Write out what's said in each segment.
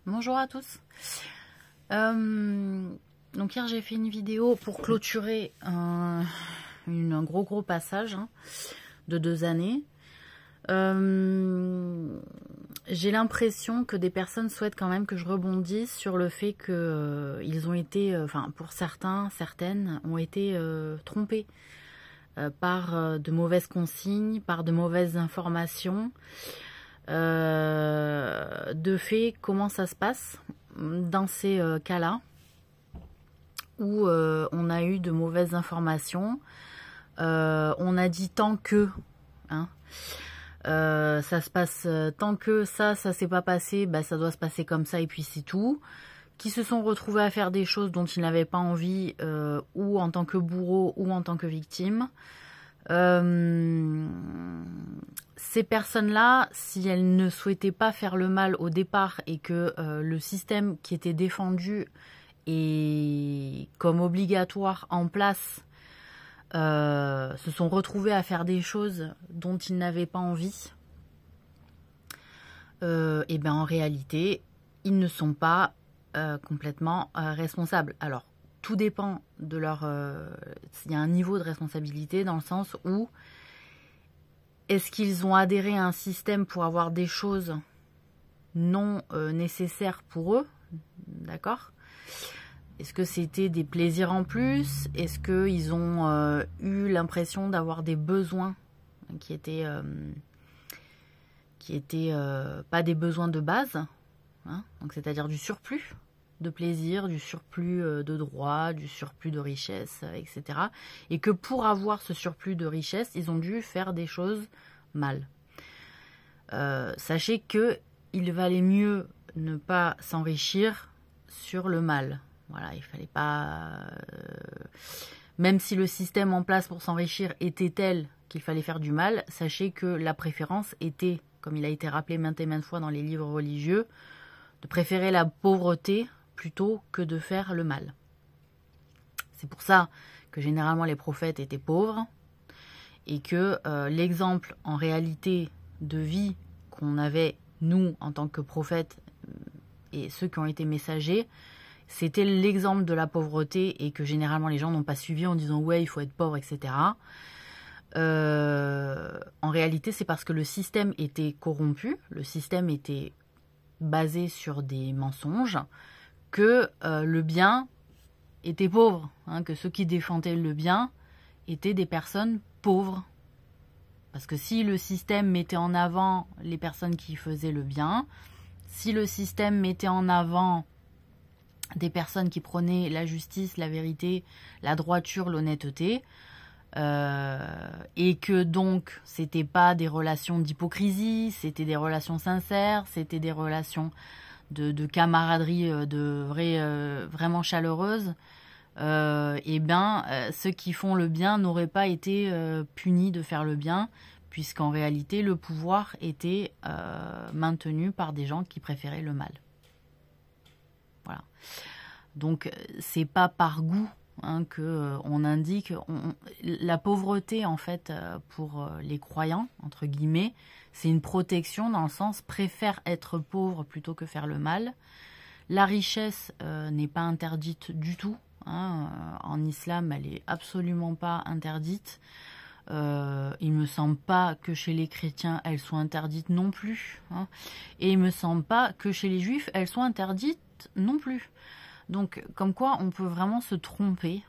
Bonjour à tous. Donc hier j'ai fait une vidéo pour clôturer un gros passage de 2 années. J'ai l'impression que des personnes souhaitent quand même que je rebondisse sur le fait que ils ont été, pour certaines ont été trompés par de mauvaises consignes, par de mauvaises informations. De fait, comment ça se passe dans ces cas-là où on a eu de mauvaises informations, on a dit tant que, ça se passe tant que ça s'est pas passé, ça doit se passer comme ça et puis c'est tout. Qui se sont retrouvés à faire des choses dont ils n'avaient pas envie, ou en tant que bourreau ou en tant que victime. Ces personnes-là, si elles ne souhaitaient pas faire le mal au départ et que le système qui était défendu et comme obligatoire en place se sont retrouvés à faire des choses dont ils n'avaient pas envie, et en réalité, ils ne sont pas complètement responsables. Alors, tout dépend de leur... il y a un niveau de responsabilité dans le sens où est-ce qu'ils ont adhéré à un système pour avoir des choses non nécessaires pour eux, d'accord? Est-ce que c'était des plaisirs en plus? Est-ce qu'ils ont eu l'impression d'avoir des besoins qui étaient pas des besoins de base, donc c'est-à-dire du surplus de plaisir, du surplus de droits, du surplus de richesse, etc. Et que pour avoir ce surplus de richesse, ils ont dû faire des choses mal. Sachez que il valait mieux ne pas s'enrichir sur le mal. Voilà, il fallait pas... même si le système en place pour s'enrichir était tel qu'il fallait faire du mal, sachez que la préférence était, comme il a été rappelé maintes et maintes fois dans les livres religieux, de préférer la pauvreté plutôt que de faire le mal. C'est pour ça que généralement les prophètes étaient pauvres et que l'exemple en réalité de vie qu'on avait, nous, en tant que prophètes et ceux qui ont été messagers, c'était l'exemple de la pauvreté et que généralement les gens n'ont pas suivi en disant « ouais, il faut être pauvre, etc. » En réalité, c'est parce que le système était corrompu, le système était basé sur des mensonges, que le bien était pauvre, que ceux qui défendaient le bien étaient des personnes pauvres. Parce que si le système mettait en avant les personnes qui faisaient le bien, si le système mettait en avant des personnes qui prônaient la justice, la vérité, la droiture, l'honnêteté, et que donc c'était pas des relations d'hypocrisie, c'était des relations sincères, c'était des relations de camaraderie vraiment chaleureuse, ceux qui font le bien n'auraient pas été punis de faire le bien, puisqu'en réalité le pouvoir était maintenu par des gens qui préféraient le mal. Voilà. Donc c'est pas par goût que on indique la pauvreté en fait pour les croyants entre guillemets, c'est une protection dans le sens préfère être pauvre plutôt que faire le mal. La richesse n'est pas interdite du tout, en islam elle est absolument pas interdite. Il me semble pas que chez les chrétiens elles soient interdites non plus, et il me semble pas que chez les juifs elles soient interdites non plus. Donc, comme quoi, on peut vraiment se tromper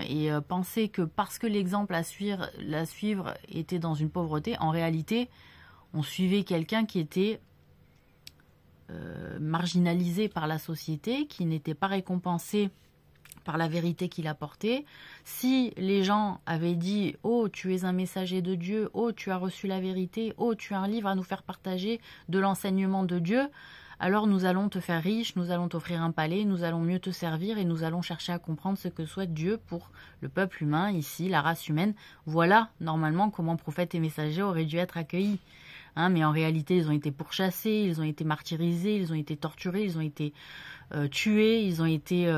et penser que parce que l'exemple à suivre était dans une pauvreté, en réalité, on suivait quelqu'un qui était marginalisé par la société, qui n'était pas récompensé par la vérité qu'il apportait. Si les gens avaient dit « Oh, tu es un messager de Dieu, oh, tu as reçu la vérité, oh, tu as un livre à nous faire partager de l'enseignement de Dieu », alors nous allons te faire riche, nous allons t'offrir un palais, nous allons mieux te servir et nous allons chercher à comprendre ce que souhaite Dieu pour le peuple humain, ici, la race humaine. Voilà, normalement, comment prophètes et messagers auraient dû être accueillis. Mais en réalité, ils ont été pourchassés, ils ont été martyrisés, ils ont été torturés, ils ont été tués, ils ont été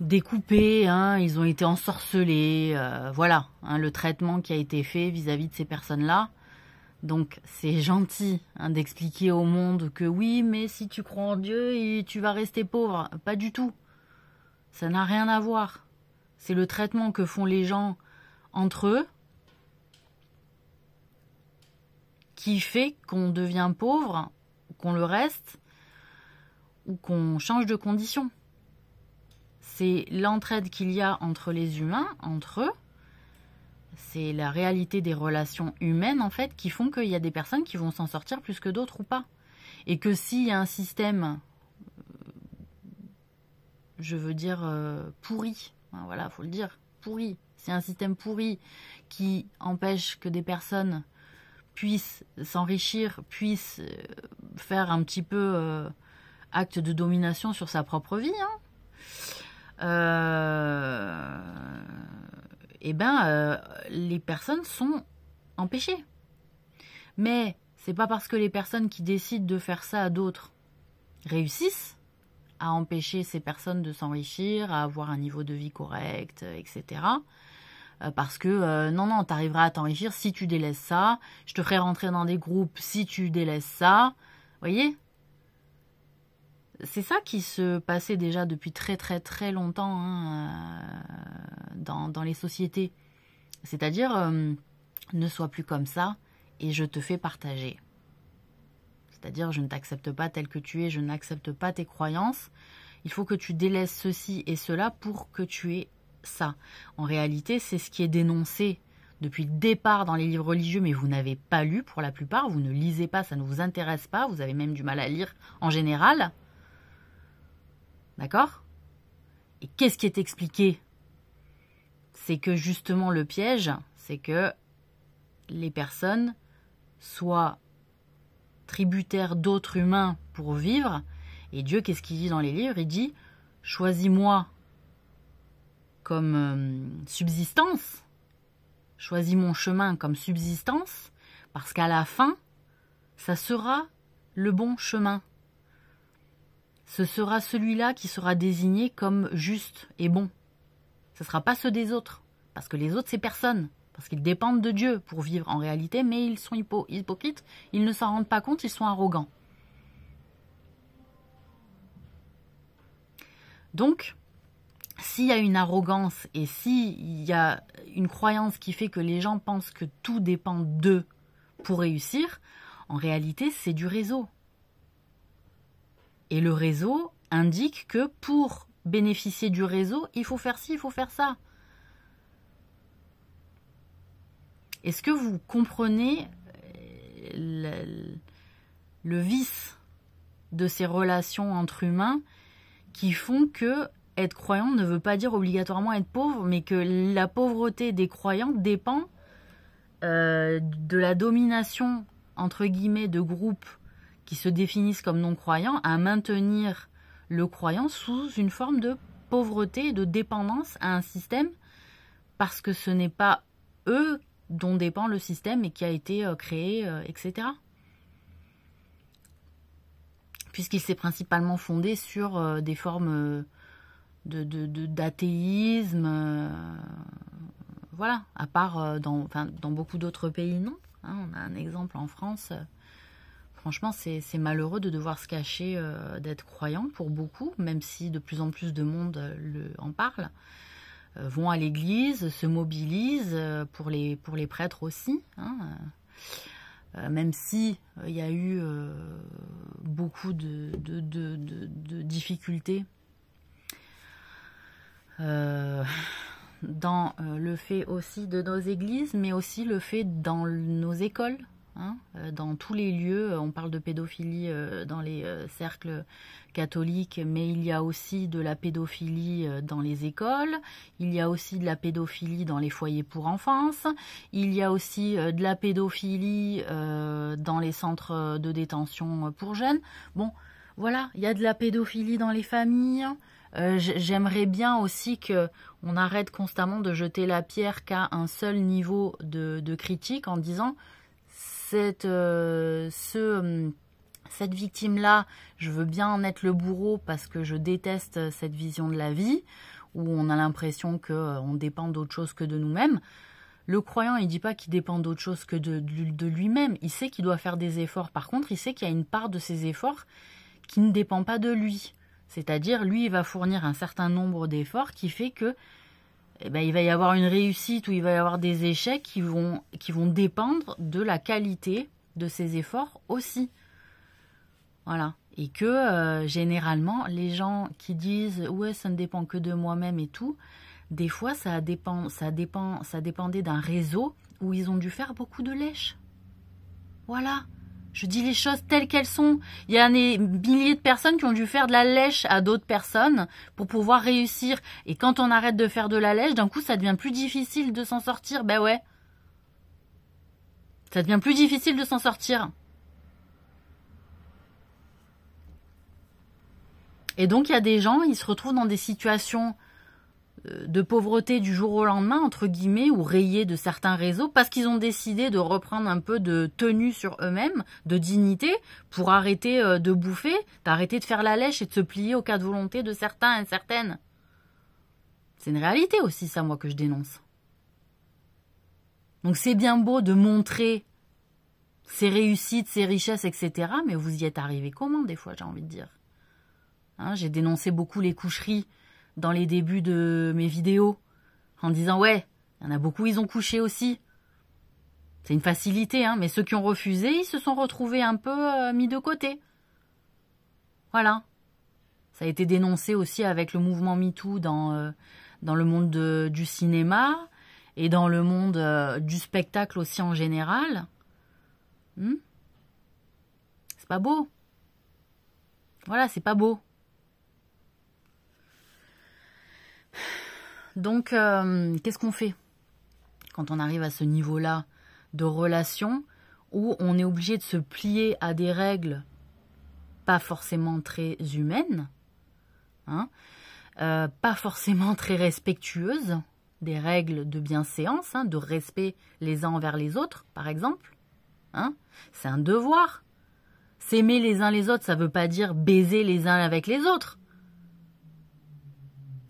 découpés, ils ont été ensorcelés. Voilà, le traitement qui a été fait vis-à-vis de ces personnes-là. Donc c'est gentil hein, d'expliquer au monde que oui, mais si tu crois en Dieu, tu vas rester pauvre. Pas du tout. Ça n'a rien à voir. C'est le traitement que font les gens entre eux qui fait qu'on devient pauvre, qu'on le reste ou qu'on change de condition. C'est l'entraide qu'il y a entre les humains, entre eux. C'est la réalité des relations humaines, en fait, qui font qu'il y a des personnes qui vont s'en sortir plus que d'autres ou pas. Et que s'il y a un système, je veux dire, pourri, hein, voilà, il faut le dire, pourri. C'est un système pourri qui empêche que des personnes puissent s'enrichir, puissent faire un petit peu acte de domination sur sa propre vie, hein. Les personnes sont empêchées. Mais c'est pas parce que les personnes qui décident de faire ça à d'autres réussissent à empêcher ces personnes de s'enrichir, à avoir un niveau de vie correct, etc. Parce que non, t'arriveras à t'enrichir si tu délaisses ça. Je te ferai rentrer dans des groupes si tu délaisses ça. Vous voyez ? C'est ça qui se passait déjà depuis très très très longtemps hein, dans les sociétés. C'est-à-dire, ne sois plus comme ça et je te fais partager. C'est-à-dire, je ne t'accepte pas tel que tu es, je n'accepte pas tes croyances. Il faut que tu délaisses ceci et cela pour que tu aies ça. En réalité, c'est ce qui est dénoncé depuis le départ dans les livres religieux, mais vous n'avez pas lu pour la plupart, vous ne lisez pas, ça ne vous intéresse pas, vous avez même du mal à lire en général. D'accord ? Et qu'est-ce qui est expliqué ? C'est que justement le piège, c'est que les personnes soient tributaires d'autres humains pour vivre. Et Dieu, qu'est-ce qu'il dit dans les livres ? Il dit « Choisis-moi comme subsistance, choisis mon chemin comme subsistance, parce qu'à la fin, ça sera le bon chemin. Ce sera celui-là qui sera désigné comme juste et bon. Ce ne sera pas ceux des autres, parce que les autres, c'est personne, parce qu'ils dépendent de Dieu pour vivre en réalité, mais ils sont hypocrites, ils ne s'en rendent pas compte, ils sont arrogants. Donc, s'il y a une arrogance et s'il y a une croyance qui fait que les gens pensent que tout dépend d'eux pour réussir, en réalité, c'est du réseau. Et le réseau indique que pour bénéficier du réseau, il faut faire ci, il faut faire ça. Est-ce que vous comprenez le vice de ces relations entre humains qui font que être croyant ne veut pas dire obligatoirement être pauvre, mais que la pauvreté des croyants dépend de la domination, entre guillemets, de groupes qui se définissent comme non-croyants à maintenir le croyant sous une forme de pauvreté et de dépendance à un système parce que ce n'est pas eux dont dépend le système et qui a été créé, etc. Puisqu'il s'est principalement fondé sur des formes d'athéisme, voilà, à part dans beaucoup d'autres pays, non. Hein, on a un exemple en France. Franchement, c'est malheureux de devoir se cacher d'être croyant pour beaucoup, même si de plus en plus de monde en parle. Vont à l'église, se mobilisent pour les prêtres aussi. Hein, même si il y a eu beaucoup de difficultés dans le fait aussi de nos églises, mais aussi le fait dans nos écoles. Hein, dans tous les lieux, on parle de pédophilie dans les cercles catholiques, mais il y a aussi de la pédophilie dans les écoles, il y a aussi de la pédophilie dans les foyers pour enfance, il y a aussi de la pédophilie dans les centres de détention pour jeunes. Bon, voilà, il y a de la pédophilie dans les familles. J'aimerais bien aussi qu'on arrête constamment de jeter la pierre qu'à un seul niveau de critique en disant cette victime-là, je veux bien en être le bourreau parce que je déteste cette vision de la vie où on a l'impression qu'on dépend d'autre chose que de nous-mêmes. Le croyant, il ne dit pas qu'il dépend d'autre chose que de lui-même. Il sait qu'il doit faire des efforts. Par contre, il sait qu'il y a une part de ses efforts qui ne dépend pas de lui. C'est-à-dire, lui, il va fournir un certain nombre d'efforts qui fait que il va y avoir une réussite ou il va y avoir des échecs qui vont dépendre de la qualité de ses efforts aussi. Voilà. Et que généralement, les gens qui disent « ouais, ça ne dépend que de moi-même et tout », des fois, ça dépendait d'un réseau où ils ont dû faire beaucoup de lèche. Voilà. Je dis les choses telles qu'elles sont. Il y a des milliers de personnes qui ont dû faire de la lèche à d'autres personnes pour pouvoir réussir. Et quand on arrête de faire de la lèche, d'un coup, ça devient plus difficile de s'en sortir. Ben ouais. Ça devient plus difficile de s'en sortir. Et donc, il y a des gens, ils se retrouvent dans des situations de pauvreté du jour au lendemain, entre guillemets, ou rayés de certains réseaux, parce qu'ils ont décidé de reprendre un peu de tenue sur eux-mêmes, de dignité, pour arrêter de bouffer, d'arrêter de faire la lèche et de se plier au cas de volonté de certains et certaines. C'est une réalité aussi, ça, moi, que je dénonce. Donc c'est bien beau de montrer ses réussites, ses richesses, etc., mais vous y êtes arrivé comment, des fois, j'ai envie de dire. Hein, j'ai dénoncé beaucoup les coucheries dans les débuts de mes vidéos, en disant « ouais, il y en a beaucoup, ils ont couché aussi ». C'est une facilité, hein, mais ceux qui ont refusé, ils se sont retrouvés un peu mis de côté. Voilà. Ça a été dénoncé aussi avec le mouvement MeToo dans le monde du cinéma et dans le monde du spectacle aussi en général. C'est pas beau. Voilà, c'est pas beau. Donc, qu'est-ce qu'on fait quand on arrive à ce niveau-là de relation où on est obligé de se plier à des règles pas forcément très humaines, hein, pas forcément très respectueuses, des règles de bienséance, hein, de respect les uns envers les autres, par exemple. Hein, c'est un devoir. S'aimer les uns les autres, ça ne veut pas dire baiser les uns avec les autres.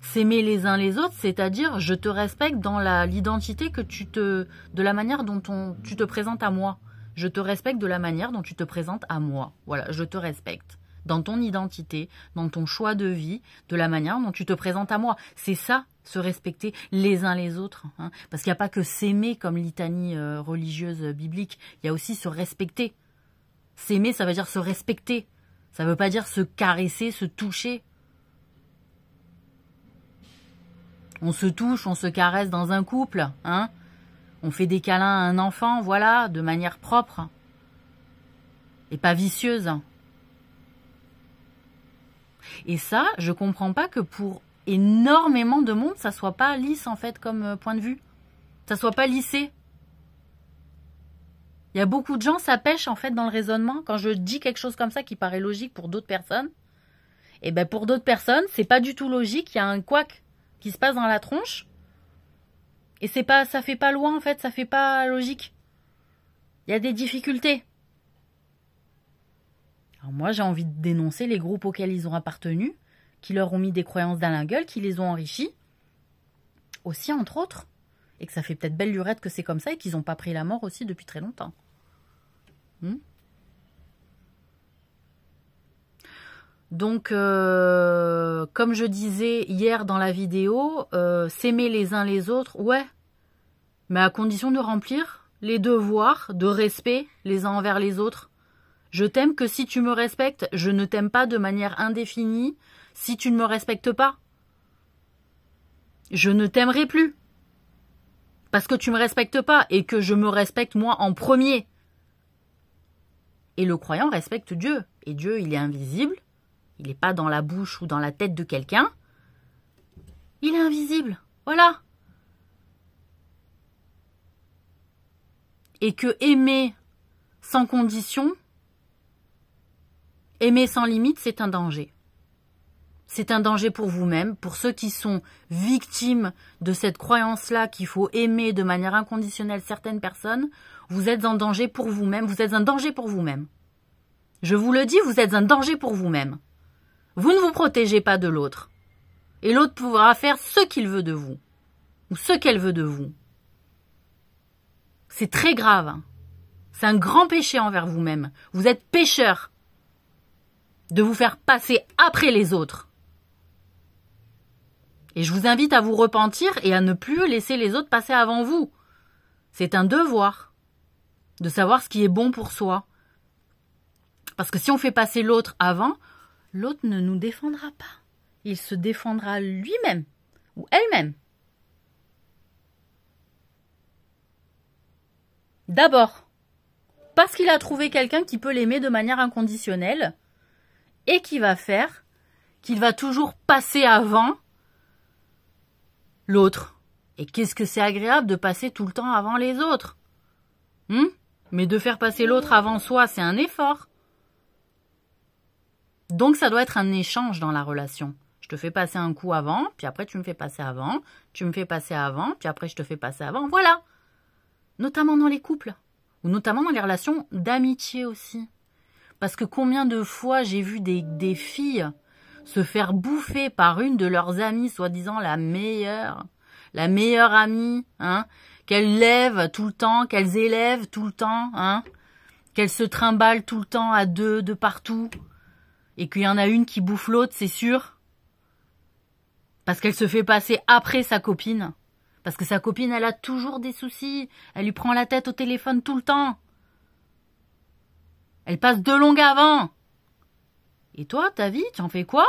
S'aimer les uns les autres, c'est-à-dire je te respecte dans l'identité que de la manière dont tu te présentes à moi. Je te respecte de la manière dont tu te présentes à moi. Voilà, je te respecte dans ton identité, dans ton choix de vie, de la manière dont tu te présentes à moi. C'est ça, se respecter les uns les autres. Hein, parce qu'il n'y a pas que s'aimer comme litanie religieuse biblique, il y a aussi se respecter. S'aimer, ça veut dire se respecter. Ça ne veut pas dire se caresser, se toucher. On se touche, on se caresse dans un couple, hein. On fait des câlins à un enfant, voilà, de manière propre. Et pas vicieuse. Et ça, je comprends pas que pour énormément de monde, ça soit pas lisse, en fait, comme point de vue. Ça soit pas lissé. Il y a beaucoup de gens, ça pêche, en fait, dans le raisonnement. Quand je dis quelque chose comme ça qui paraît logique pour d'autres personnes, et ben pour d'autres personnes, c'est pas du tout logique, il y a un couac qui se passe dans la tronche, et ça fait pas loin en fait, ça fait pas logique. Il y a des difficultés. Alors moi j'ai envie de dénoncer les groupes auxquels ils ont appartenu, qui leur ont mis des croyances dans la gueule, qui les ont enrichis, aussi entre autres, et que ça fait peut-être belle lurette que c'est comme ça et qu'ils n'ont pas pris la mort aussi depuis très longtemps. Donc, comme je disais hier dans la vidéo, s'aimer les uns les autres, ouais, mais à condition de remplir les devoirs de respect les uns envers les autres. Je t'aime que si tu me respectes, je ne t'aime pas de manière indéfinie si tu ne me respectes pas. Je ne t'aimerai plus parce que tu me respectes pas et que je me respecte moi en premier. Et le croyant respecte Dieu, et Dieu, il est invisible. Il n'est pas dans la bouche ou dans la tête de quelqu'un. Il est invisible. Voilà. Et que aimer sans condition, aimer sans limite, c'est un danger. C'est un danger pour vous-même, pour ceux qui sont victimes de cette croyance-là qu'il faut aimer de manière inconditionnelle certaines personnes. Vous êtes en danger pour vous-même. Vous êtes un danger pour vous-même. Je vous le dis, vous êtes un danger pour vous-même. Vous ne vous protégez pas de l'autre. Et l'autre pourra faire ce qu'il veut de vous. Ou ce qu'elle veut de vous. C'est très grave. C'est un grand péché envers vous-même. Vous êtes pécheur de vous faire passer après les autres. Et je vous invite à vous repentir et à ne plus laisser les autres passer avant vous. C'est un devoir de savoir ce qui est bon pour soi. Parce que si on fait passer l'autre avant, l'autre ne nous défendra pas. Il se défendra lui-même ou elle-même. D'abord, parce qu'il a trouvé quelqu'un qui peut l'aimer de manière inconditionnelle et qui va faire qu'il va toujours passer avant l'autre. Et qu'est-ce que c'est agréable de passer tout le temps avant les autres. Mais de faire passer l'autre avant soi, c'est un effort. Donc ça doit être un échange dans la relation. Je te fais passer un coup avant, puis après tu me fais passer avant, tu me fais passer avant, puis après je te fais passer avant. Voilà. Notamment dans les couples. Ou notamment dans les relations d'amitié aussi. Parce que combien de fois j'ai vu des filles se faire bouffer par une de leurs amies, soi-disant la meilleure amie, qu'elles lèvent tout le temps, qu'elles élèvent tout le temps, qu'elles se trimballent tout le temps à deux de partout, et qu'il y en a une qui bouffe l'autre, c'est sûr, parce qu'elle se fait passer après sa copine, parce que sa copine, elle a toujours des soucis, elle lui prend la tête au téléphone tout le temps, elle passe de longue avant. Et toi, ta vie, tu en fais quoi?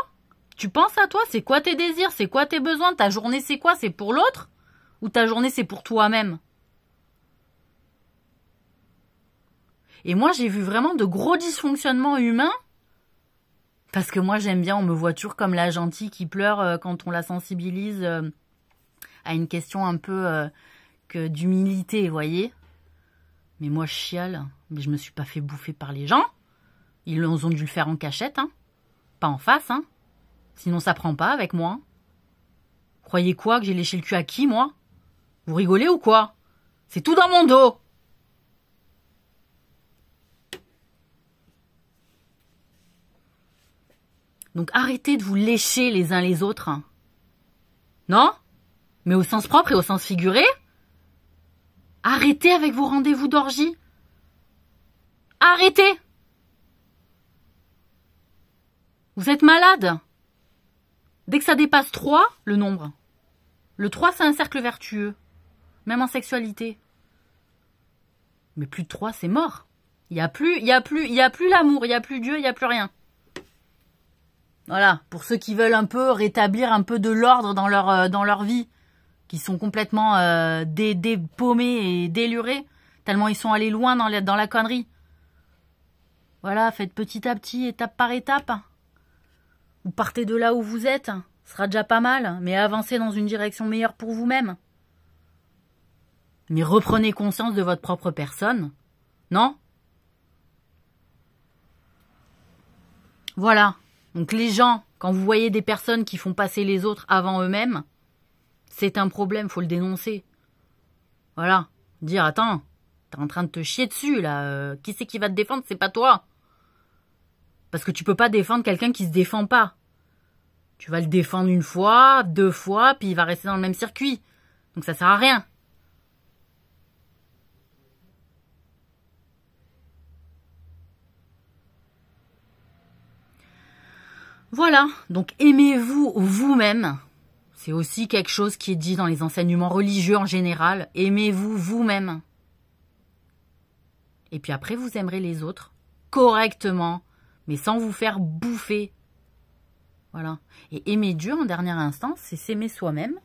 Tu penses à toi, c'est quoi tes désirs, c'est quoi tes besoins, ta journée c'est quoi, c'est pour l'autre? Ou ta journée c'est pour toi-même? Et moi j'ai vu vraiment de gros dysfonctionnements humains, parce que moi j'aime bien, on me voit toujours comme la gentille qui pleure quand on la sensibilise à une question un peu d'humilité, vous voyez? Mais moi je chiale, mais je me suis pas fait bouffer par les gens. Ils ont dû le faire en cachette, pas en face, Sinon ça prend pas avec moi. Croyez quoi, que j'ai léché le cul à qui, moi? Vous rigolez ou quoi? C'est tout dans mon dos. Donc arrêtez de vous lécher les uns les autres. Non? Mais au sens propre et au sens figuré? Arrêtez avec vos rendez-vous d'orgie. Arrêtez! Vous êtes malade. Dès que ça dépasse 3, le nombre. Le 3, c'est un cercle vertueux. Même en sexualité. Mais plus de 3, c'est mort. Il n'y a plus l'amour, il n'y a plus Dieu, il n'y a plus rien. Voilà, pour ceux qui veulent un peu rétablir un peu de l'ordre dans leur vie, qui sont complètement dépaumés et délurés, tellement ils sont allés loin dans la connerie. Voilà, faites petit à petit, étape par étape. Vous partez de là où vous êtes, ce sera déjà pas mal, mais avancez dans une direction meilleure pour vous-même. Mais reprenez conscience de votre propre personne, non? Voilà. Donc les gens, quand vous voyez des personnes qui font passer les autres avant eux-mêmes, c'est un problème, faut le dénoncer. Voilà. Dire, attends, t'es en train de te chier dessus, là. Qui c'est qui va te défendre? C'est pas toi. Parce que tu peux pas défendre quelqu'un qui se défend pas. Tu vas le défendre une fois, 2 fois, puis il va rester dans le même circuit. Donc ça sert à rien. Voilà, donc aimez-vous vous-même. C'est aussi quelque chose qui est dit dans les enseignements religieux en général. Aimez-vous vous-même. Et puis après, vous aimerez les autres correctement, mais sans vous faire bouffer. Voilà. Et aimer Dieu, en dernière instance, c'est s'aimer soi-même,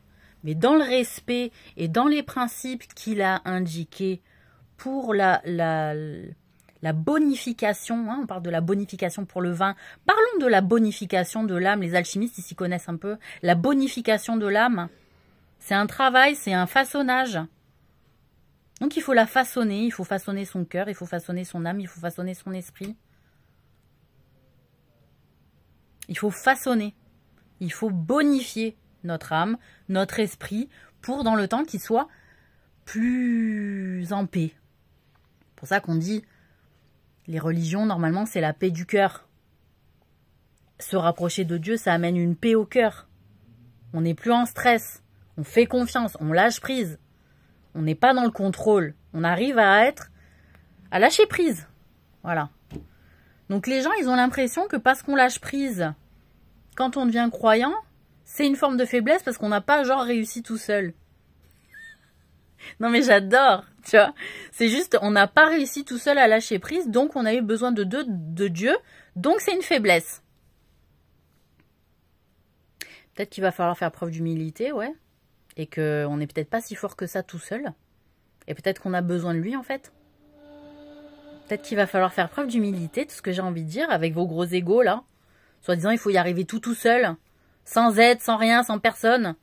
mais dans le respect et dans les principes qu'il a indiqués pour la bonification, on parle de la bonification pour le vin. Parlons de la bonification de l'âme, les alchimistes, ils s'y connaissent un peu. La bonification de l'âme, c'est un travail, c'est un façonnage. Donc il faut la façonner, il faut façonner son cœur, il faut façonner son âme, il faut façonner son esprit. Il faut façonner, il faut bonifier notre âme, notre esprit, pour dans le temps qu'il soit plus en paix. C'est pour ça qu'on dit, les religions, normalement, c'est la paix du cœur. Se rapprocher de Dieu, ça amène une paix au cœur. On n'est plus en stress, on fait confiance, on lâche prise. On n'est pas dans le contrôle, On arrive à lâcher prise. Voilà. Donc les gens, ils ont l'impression que parce qu'on lâche prise, quand on devient croyant, c'est une forme de faiblesse parce qu'on n'a pas genre réussi tout seul. Non mais j'adore, tu vois. C'est juste, on n'a pas réussi tout seul à lâcher prise, donc on a eu besoin de Dieu, donc c'est une faiblesse. Peut-être qu'il va falloir faire preuve d'humilité, ouais. Et qu'on n'est peut-être pas si fort que ça tout seul. Et peut-être qu'on a besoin de lui, en fait. Peut-être qu'il va falloir faire preuve d'humilité, tout ce que j'ai envie de dire, avec vos gros égos, là. Soi-disant, il faut y arriver tout seul, sans aide, sans rien, sans personne.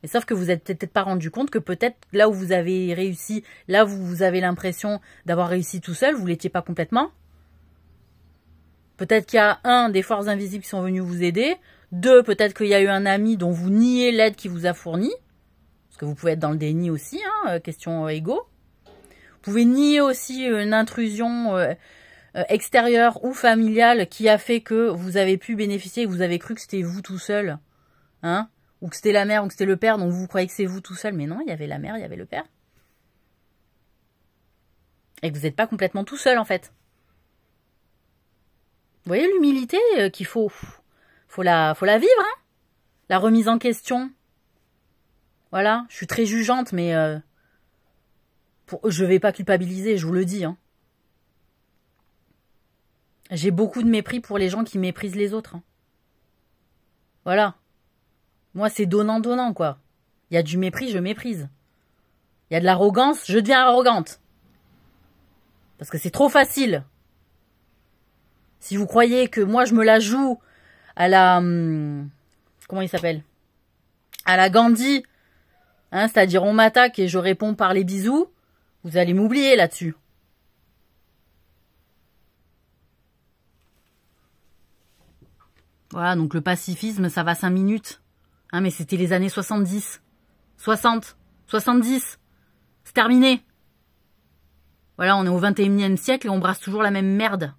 Mais sauf que vous n'êtes peut-être pas rendu compte que peut-être là où vous avez réussi, là où vous avez l'impression d'avoir réussi tout seul, vous ne l'étiez pas complètement. Peut-être qu'il y a un, des forces invisibles qui sont venus vous aider. Deux, peut-être qu'il y a eu un ami dont vous niez l'aide qu'il vous a fournie. Parce que vous pouvez être dans le déni aussi, hein, question égo. Vous pouvez nier aussi une intrusion extérieure ou familiale qui a fait que vous avez pu bénéficier et que vous avez cru que c'était vous tout seul. Hein, ou que c'était la mère ou que c'était le père, donc vous croyez que c'est vous tout seul. Mais non, il y avait la mère, il y avait le père. Et que vous n'êtes pas complètement tout seul, en fait. Vous voyez l'humilité qu'il faut la vivre, hein. La remise en question. Voilà, je suis très jugeante, mais je vais pas culpabiliser, je vous le dis. Hein. J'ai beaucoup de mépris pour les gens qui méprisent les autres. Hein. Voilà. Moi, c'est donnant-donnant, quoi. Il y a du mépris, je méprise. Il y a de l'arrogance, je deviens arrogante. Parce que c'est trop facile. Si vous croyez que moi, je me la joue à la... comment il s'appelle? À la Gandhi, hein, c'est-à-dire on m'attaque et je réponds par les bisous, vous allez m'oublier là-dessus. Voilà, donc le pacifisme, ça va 5 minutes. Hein, mais c'était les années 70, 60, 70. C'est terminé. Voilà, on est au 21e siècle et on brasse toujours la même merde.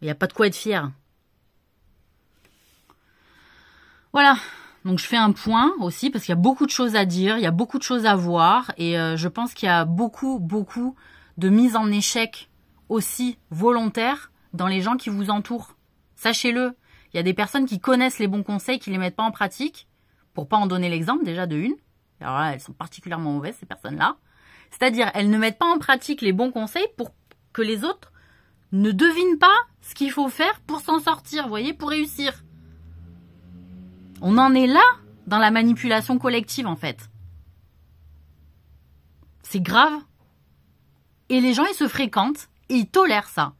Il n'y a pas de quoi être fier. Voilà. Donc je fais un point aussi parce qu'il y a beaucoup de choses à dire, il y a beaucoup de choses à voir et je pense qu'il y a beaucoup de mise en échec aussi volontaire dans les gens qui vous entourent. Sachez-le, il y a des personnes qui connaissent les bons conseils, qui les mettent pas en pratique, pour pas en donner l'exemple déjà de une. Alors là, elles sont particulièrement mauvaises ces personnes-là. C'est-à-dire, elles ne mettent pas en pratique les bons conseils pour que les autres ne devinent pas ce qu'il faut faire pour s'en sortir, vous voyez, pour réussir. On en est là dans la manipulation collective, en fait. C'est grave. Et les gens, ils se fréquentent et ils tolèrent ça.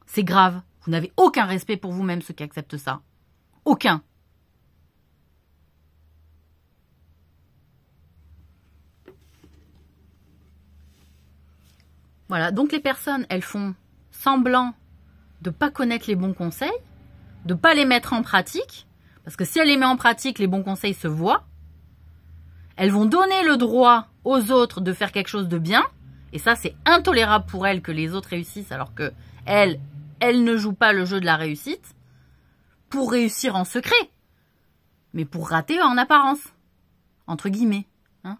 C'est grave. Vous n'avez aucun respect pour vous-même, ceux qui acceptent ça. Aucun. Voilà, donc les personnes, elles font semblant de ne pas connaître les bons conseils, de ne pas les mettre en pratique, parce que si elle les met en pratique, les bons conseils se voient. Elles vont donner le droit aux autres de faire quelque chose de bien. Et ça, c'est intolérable pour elles que les autres réussissent alors que elles ne jouent pas le jeu de la réussite pour réussir en secret. Mais pour rater en apparence. Entre guillemets. Hein,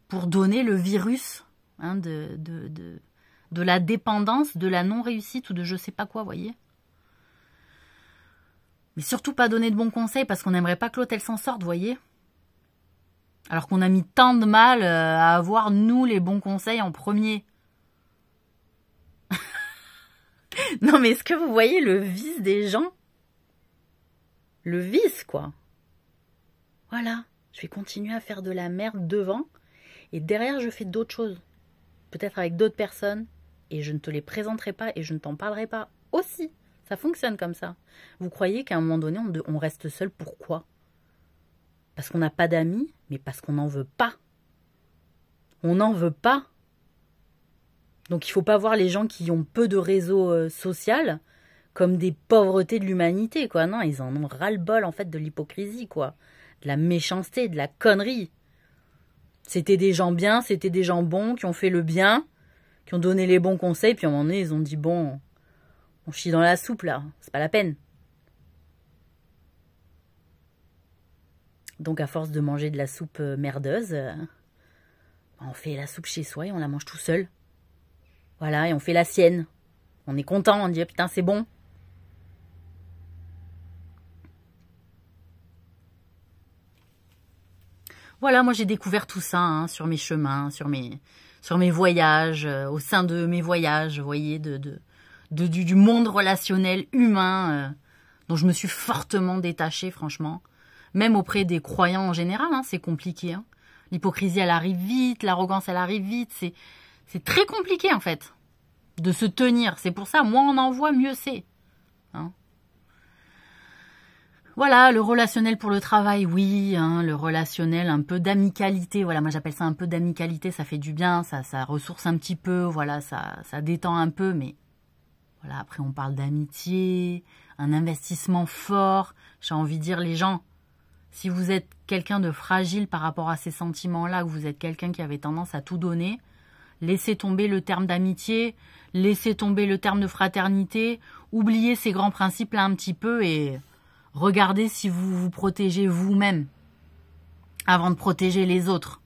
pour donner le virus hein, de la dépendance, de la non-réussite ou de je sais pas quoi, voyez. Mais surtout pas donner de bons conseils parce qu'on n'aimerait pas que l'autre elle s'en sorte, voyez. Alors qu'on a mis tant de mal à avoir, nous, les bons conseils en premier. Non, mais est-ce que vous voyez le vice des gens? Le vice, quoi. Voilà, je vais continuer à faire de la merde devant. Et derrière, je fais d'autres choses. Peut-être avec d'autres personnes. Et je ne te les présenterai pas et je ne t'en parlerai pas aussi. Ça fonctionne comme ça. Vous croyez qu'à un moment donné, on reste seul, pourquoi? Parce qu'on n'a pas d'amis, mais parce qu'on n'en veut pas. On n'en veut pas. Donc il ne faut pas voir les gens qui ont peu de réseau social comme des pauvretés de l'humanité, quoi. Non, ils en ont ras-le-bol, en fait, de l'hypocrisie, quoi. De la méchanceté, de la connerie. C'était des gens bien, c'était des gens bons, qui ont fait le bien, qui ont donné les bons conseils, puis à un moment donné, ils ont dit, bon, on chie dans la soupe, là. C'est pas la peine. Donc, à force de manger de la soupe merdeuse, On fait la soupe chez soi et on la mange tout seul. Voilà, et on fait la sienne. On est content, on dit, putain, c'est bon. Voilà, moi j'ai découvert tout ça hein, sur mes chemins, sur mes voyages, au sein de mes voyages, vous voyez, du monde relationnel humain, dont je me suis fortement détachée, franchement. Même auprès des croyants en général, hein, c'est compliqué. Hein. L'hypocrisie, elle arrive vite, l'arrogance, elle arrive vite. C'est très compliqué, en fait, de se tenir. C'est pour ça, moins on en voit, mieux c'est. Hein. Voilà, le relationnel pour le travail, oui, hein, le relationnel, un peu d'amicalité. Voilà, moi j'appelle ça un peu d'amicalité, ça fait du bien, ça ressource un petit peu, voilà, ça détend un peu, mais voilà, après on parle d'amitié, un investissement fort. J'ai envie de dire, les gens, si vous êtes quelqu'un de fragile par rapport à ces sentiments-là, que vous êtes quelqu'un qui avait tendance à tout donner, laissez tomber le terme d'amitié, laissez tomber le terme de fraternité, oubliez ces grands principes-là un petit peu et regardez si vous vous protégez vous-même avant de protéger les autres.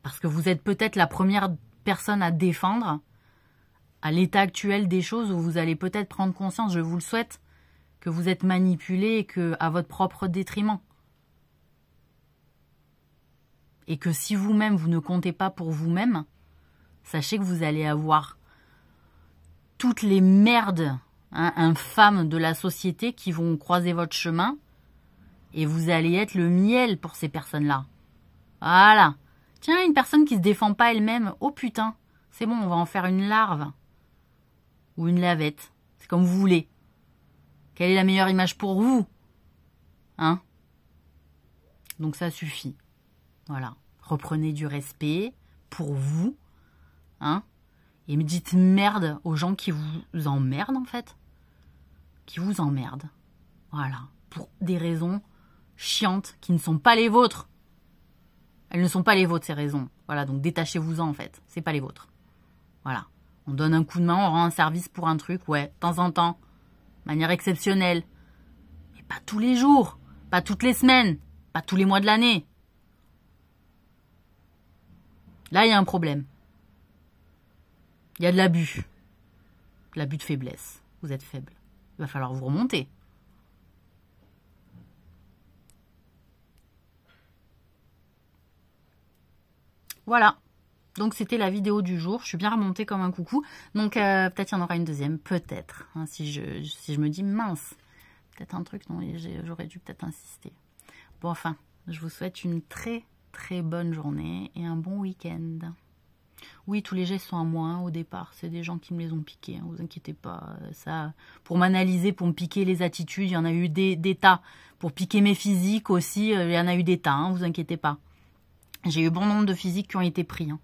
Parce que vous êtes peut-être la première personne à défendre à l'état actuel des choses où vous allez peut-être prendre conscience, je vous le souhaite, que vous êtes manipulé et que à votre propre détriment. Et que si vous-même, vous ne comptez pas pour vous-même, sachez que vous allez avoir toutes les merdes infâmes de la société qui vont croiser votre chemin et vous allez être le miel pour ces personnes-là. Voilà. Tiens, une personne qui se défend pas elle-même, oh putain, c'est bon, on va en faire une larve ou une lavette. C'est comme vous voulez. Quelle est la meilleure image pour vous? Hein? Donc ça suffit. Voilà. Reprenez du respect pour vous. Hein? Et me dites merde aux gens qui vous emmerdent, en fait. Qui vous emmerdent. Voilà. Pour des raisons chiantes qui ne sont pas les vôtres. Elles ne sont pas les vôtres, ces raisons. Voilà, donc détachez-vous-en, en fait. C'est pas les vôtres. Voilà. On donne un coup de main, on rend un service pour un truc, ouais, de temps en temps. De manière exceptionnelle. Mais pas tous les jours. Pas toutes les semaines. Pas tous les mois de l'année. Là, il y a un problème. Il y a de l'abus. De l'abus de faiblesse. Vous êtes faible. Il va falloir vous remonter. Voilà. Donc, c'était la vidéo du jour. Je suis bien remontée comme un coucou. Donc, peut-être il y en aura une deuxième. Peut-être. Hein, si je me dis, mince. Peut-être un truc dont j'aurais dû peut-être insister. Bon, enfin, je vous souhaite une très, très bonne journée et un bon week-end. Oui, tous les gestes sont à moi hein, au départ. C'est des gens qui me les ont piqués. Hein, vous inquiétez pas. Ça, pour m'analyser, pour me piquer les attitudes, il y en a eu des tas. Pour piquer mes physiques aussi, il y en a eu des tas. Hein, vous inquiétez pas. J'ai eu bon nombre de physiques qui ont été pris. Hein.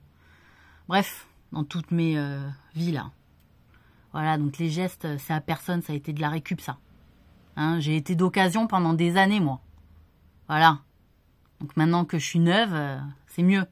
Bref, dans toutes mes vies là. Voilà, donc les gestes, c'est à personne. Ça a été de la récup, ça. Hein, j'ai été d'occasion pendant des années, moi. Voilà. Donc maintenant que je suis neuve, c'est mieux.